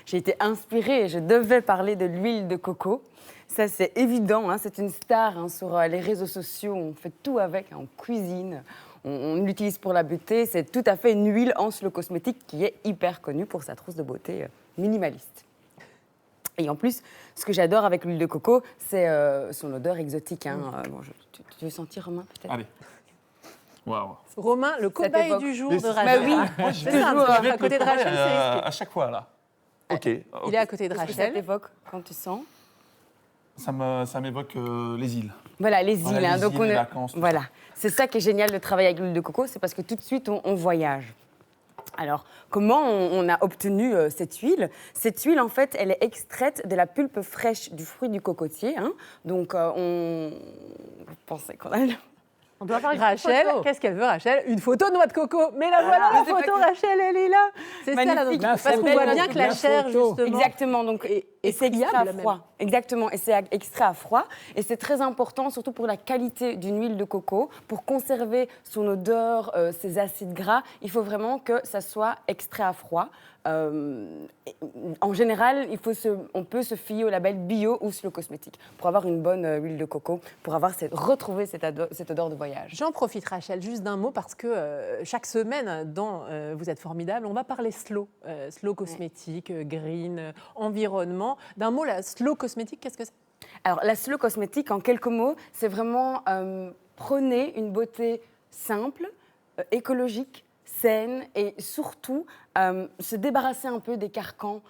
j'ai été inspirée et je devais parler de l'huile de coco. Ça, c'est évident, hein, c'est une star hein, sur les réseaux sociaux. On fait tout avec, hein, on cuisine, on l'utilise pour la beauté. C'est tout à fait une huile en slow cosmétique qui est hyper connue pour sa trousse de beauté minimaliste. Et en plus, ce que j'adore avec l'huile de coco, c'est son odeur exotique. Hein. Bon, tu veux sentir, Romain, peut-être? Allez. Waouh. Romain, le cobaye t'évoque. du jour Mais de c'est- Rachel. Bah oui. Ah, c'est ça, Je vais à être côté le de Rachel, premier, c'est risqué. à chaque fois, là. Ok. Il est à côté de Qu'est-ce que ça Rachel. t'évoque quand tu sens? Ça m'évoque les îles. Voilà, les Voilà, îles. Hein, les donc îles, on les est- vacances, tout voilà. C'est ça qui est génial de travailler avec l'huile de coco, c'est parce que tout de suite, on voyage. Alors, comment on a obtenu cette huile? Cette huile, en fait, elle est extraite de la pulpe fraîche du fruit du cocotier. Hein. Donc, Vous pensez qu'on a... On doit faire Rachel, qu'est-ce qu'elle veut, Rachel? Une photo de noix de coco. Mais la voilà, la Mais c'est photo, pas Rachel, elle est là. C'est ça, là. Magnifique. Donc, La parce qu'on photo, voit la bien que la chair, photo. justement... Exactement, donc, et c'est extrait à friable, froid. même. Exactement, et c'est extrait à froid. Et c'est très important, surtout pour la qualité d'une huile de coco, pour conserver son odeur, ses acides gras. Il faut vraiment que ça soit extrait à froid. En général, on peut se fier au label bio ou slow cosmétique pour avoir une bonne huile de coco, pour retrouver cette odeur de voyage. J'en profite, Rachel, juste d'un mot, parce que chaque semaine, dans Vous êtes formidable, on va parler slow. Slow cosmétique, green, environnement. D'un mot, la slow cosmétique, qu'est-ce que c'est? Alors, la slow cosmétique, en quelques mots, c'est vraiment prôner une beauté simple, écologique, saine et surtout se débarrasser un peu des carcans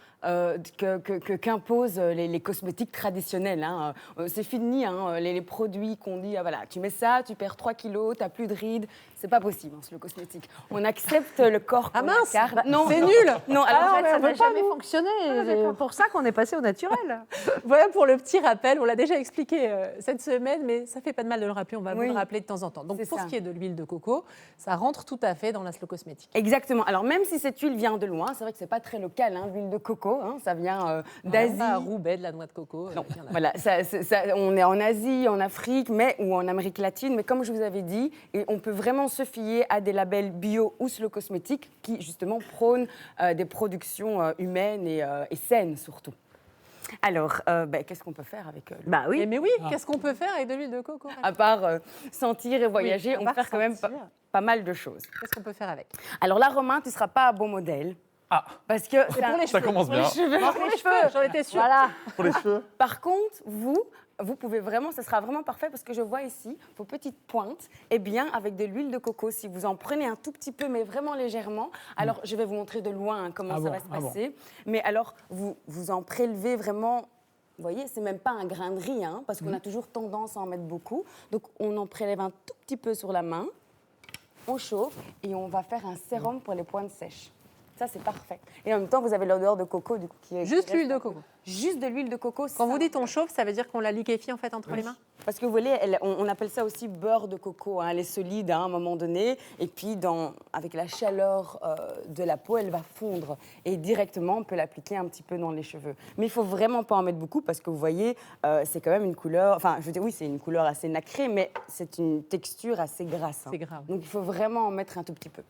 qu'imposent les cosmétiques traditionnels. Hein. C'est fini, hein, les produits qu'on dit, ah, voilà, tu mets ça, tu perds 3 kilos, tu n'as plus de rides. C'est pas possible, hein, le cosmétique. On accepte le corps qu'on mince, incarne. Non, c'est nul. Non, Alors, alors, mais Ça on n'a veut pas, jamais nous. fonctionné. C'est pour ça qu'on est passé au naturel. Voilà pour le petit rappel. On l'a déjà expliqué cette semaine, mais ça fait pas de mal de le rappeler. On va vous Oui. le rappeler de temps en temps. Donc, C'est pour ça. ce qui est de l'huile de coco, ça rentre tout à fait dans la slow cosmétique. exactement. Alors, même si cette huile vient de loin, c'est vrai que c'est pas très local, hein, l'huile de coco, hein, ça vient d'Asie. Pas à Roubaix, de la noix de coco. Non, il y en a. voilà, on est en Asie, en Afrique, ou en Amérique latine, mais comme je vous avais dit, et on peut vraiment se fier à des labels bio ou slow cosmétiques qui justement prônent des productions humaines et saines surtout. Alors, qu'est-ce qu'on peut faire avec Bah oui. Mais oui, qu'est-ce qu'on peut faire avec de l'huile de coco, Rachel? à part sentir et voyager, à on peut part faire quand même sentir. pas mal de choses. Qu'est-ce qu'on peut faire avec? Alors là, Romain, tu ne seras pas un bon modèle. Ah, Parce que C'est pour les ça cheveux. commence bien. Pour les cheveux, j'en étais sûre. Voilà. Pour les cheveux. Par contre, vous pouvez vraiment, ça sera vraiment parfait parce que je vois ici vos petites pointes, et bien avec de l'huile de coco, si vous en prenez un tout petit peu, mais vraiment légèrement, alors je vais vous montrer de loin hein, comment Ah ça bon, va se ah bon. passer, mais alors vous en prélevez vraiment. Vous voyez, c'est même pas un grain de riz, hein, parce qu'on a toujours tendance à en mettre beaucoup. Donc, on en prélève un tout petit peu sur la main, on chauffe et on va faire un sérum pour les pointes sèches. Ça, c'est parfait. Et en même temps, vous avez l'odeur de coco, du coup, qui est... Juste qui reste l'huile de un peu. coco. Juste de l'huile de coco. Quand vous dites on chauffe, ça veut dire qu'on la liquéfie en fait entre les mains? Parce que vous voyez, on appelle ça aussi beurre de coco. Hein. Elle est solide hein, à un moment donné. Et puis, avec la chaleur de la peau, elle va fondre. Et directement, on peut l'appliquer un petit peu dans les cheveux. Mais il ne faut vraiment pas en mettre beaucoup parce que vous voyez, c'est quand même une couleur... Enfin, je veux dire, oui, c'est une couleur assez nacrée, mais c'est une texture assez grasse. Hein. C'est grave. Donc, il faut vraiment en mettre un tout petit peu.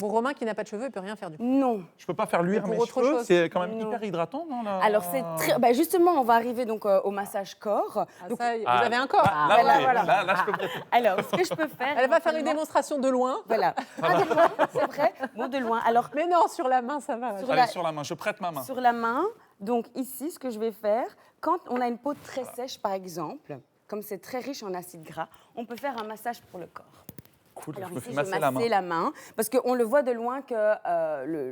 Bon, Romain qui n'a pas de cheveux, il peut rien faire du coup. Non. Je peux pas faire luire pour mes autre cheveux. chose. C'est quand même Non. hyper hydratant, non là Alors, c'est très... justement, on va arriver donc, au massage corps. Ah, Donc, ça, vous avez un corps. Là, Voilà, ok. voilà. Là, je peux prêter. alors, ce que je peux faire... Elle va faire une éventuellement- démonstration de loin. Voilà. Ah, de loin, c'est vrai. Bon, de loin. Alors, Mais non, sur la main, ça va. Sur Allez, la- sur la main. Je prête ma main. sur la main, donc ici, ce que je vais faire, quand on a une peau très sèche, par exemple, comme c'est très riche en acides gras, on peut faire un massage pour le corps. Cool, Alors je me ici, fais je masser vais la main. masser la main, parce qu'on le voit de loin que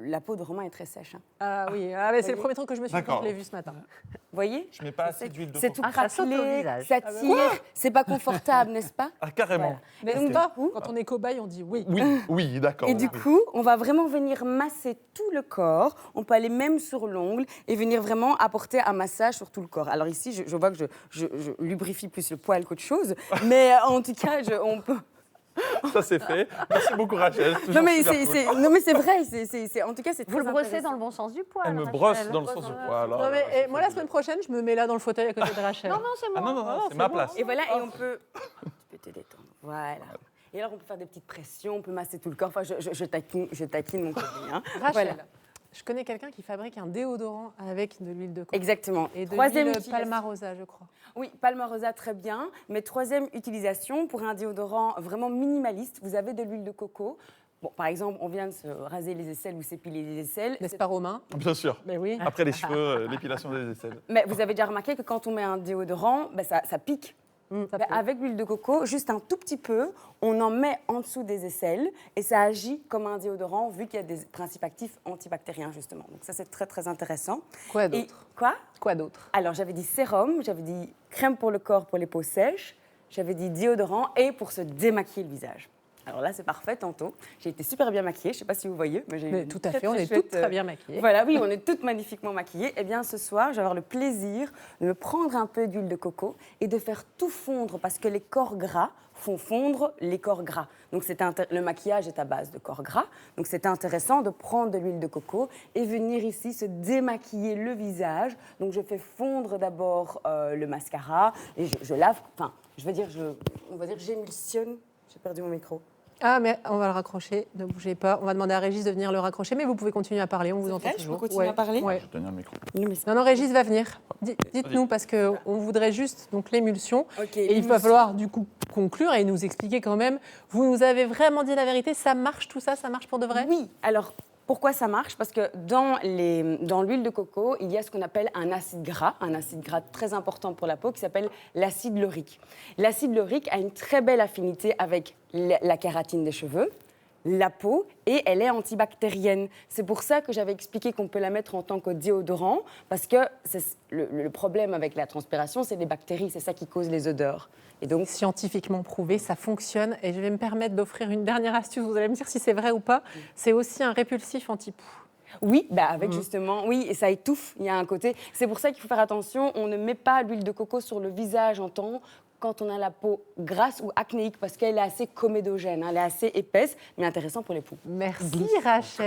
la peau de Romain est très sèche. Hein. Ah oui, ah, mais c'est le Voyez. premier truc que je me suis dit quand D'accord. je l'ai vu ce matin. Vous voyez? Je mets pas assez d'huile de C'est coco. tout Ah, ça saute au craquelé, visage. ça tire, c'est pas confortable, n'est-ce pas? Ah, carrément. Mais Donc, pas, du coup- quand on est cobaye, on dit oui. Oui, oui, d'accord. Et du oui. coup, on va vraiment venir masser tout le corps. On peut aller même sur l'ongle et venir vraiment apporter un massage sur tout le corps. Alors ici, je vois que je lubrifie plus le poil qu'autre chose. Mais en tout cas, on peut... Ça, c'est fait. Merci beaucoup, Rachel. Non Toujours mais, super cool. non mais c'est vrai, en tout cas c'est Vous très le brossez intéressant. dans le bon sens du poil. Elle me Rachel. brosse dans le sens du poil. Non, mais, moi, la semaine prochaine, je me mets là dans le fauteuil à côté de Rachel. Non, non, c'est moi. Ah non, non, non, c'est ma place. Et voilà, et on peut... Tu peux te détendre, voilà. Et alors on peut faire des petites pressions, on peut masser tout le corps. Enfin, je taquine mon copain. Hein. Rachel, Voilà. Je connais quelqu'un qui fabrique un déodorant avec de l'huile de coco. Exactement. Et de Troisième l'huile utilisation. Palmarosa, je crois. Oui, Palmarosa, très bien. Mais troisième utilisation, pour un déodorant vraiment minimaliste, vous avez de l'huile de coco. Bon, par exemple, on vient de se raser les aisselles ou s'épiler les aisselles. N'est-ce pas, Romain? Bien sûr. Mais oui. Après les cheveux, l'épilation des aisselles. Mais vous avez déjà remarqué que quand on met un déodorant, ça pique. Ça Ben, peut. avec l'huile de coco, juste un tout petit peu, on en met en dessous des aisselles et ça agit comme un déodorant vu qu'il y a des principes actifs antibactériens justement. Donc ça c'est très très intéressant. Quoi Et d'autre? quoi Quoi d'autre? Alors j'avais dit sérum, j'avais dit crème pour le corps pour les peaux sèches, j'avais dit déodorant et pour se démaquiller le visage. Alors là c'est parfait tantôt. J'ai été super bien maquillée, je ne sais pas si vous voyez, mais j'ai Mais une tout à très, fait, on très est chouette, toutes très bien maquillées. Voilà, oui, on est toutes magnifiquement maquillées. Eh bien, ce soir, je vais avoir le plaisir de me prendre un peu d'huile de coco et de faire tout fondre parce que les corps gras font fondre les corps gras. Donc, le maquillage est à base de corps gras. Donc, c'est intéressant de prendre de l'huile de coco et venir ici se démaquiller le visage. Donc, je fais fondre d'abord le mascara et je lave, enfin, on va dire j'émulsionne. J'ai perdu mon micro. Ah, mais on va le raccrocher, ne bougez pas. On va demander à Régis de venir le raccrocher, mais vous pouvez continuer à parler, on vous C'est entend vrai, je toujours. peux continuer à parler Ouais. Je vais tenir le micro. Non, Régis va venir. Dites-nous, parce qu'on voudrait juste donc l'émulsion. Ok, Et il va l'émulsion. falloir du coup conclure et nous expliquer quand même. Vous nous avez vraiment dit la vérité, ça marche tout ça, ça marche pour de vrai? Oui, alors pourquoi ça marche? Parce que dans l'huile de coco, il y a ce qu'on appelle un acide gras très important pour la peau qui s'appelle l'acide laurique. L'acide laurique a une très belle affinité avec la kératine des cheveux, la peau et elle est antibactérienne. C'est pour ça que j'avais expliqué qu'on peut la mettre en tant que déodorant parce que le problème avec la transpiration, c'est les bactéries, c'est ça qui cause les odeurs. Et donc, Scientifiquement prouvé, ça fonctionne. Et je vais me permettre d'offrir une dernière astuce, vous allez me dire si c'est vrai ou pas. C'est aussi un répulsif anti-poux. oui, bah avec justement, oui, et ça étouffe, il y a un côté. C'est pour ça qu'il faut faire attention, on ne met pas l'huile de coco sur le visage en temps quand on a la peau grasse ou acnéique parce qu'elle est assez comédogène, elle est assez épaisse, mais intéressant pour les poux. Merci Rachel.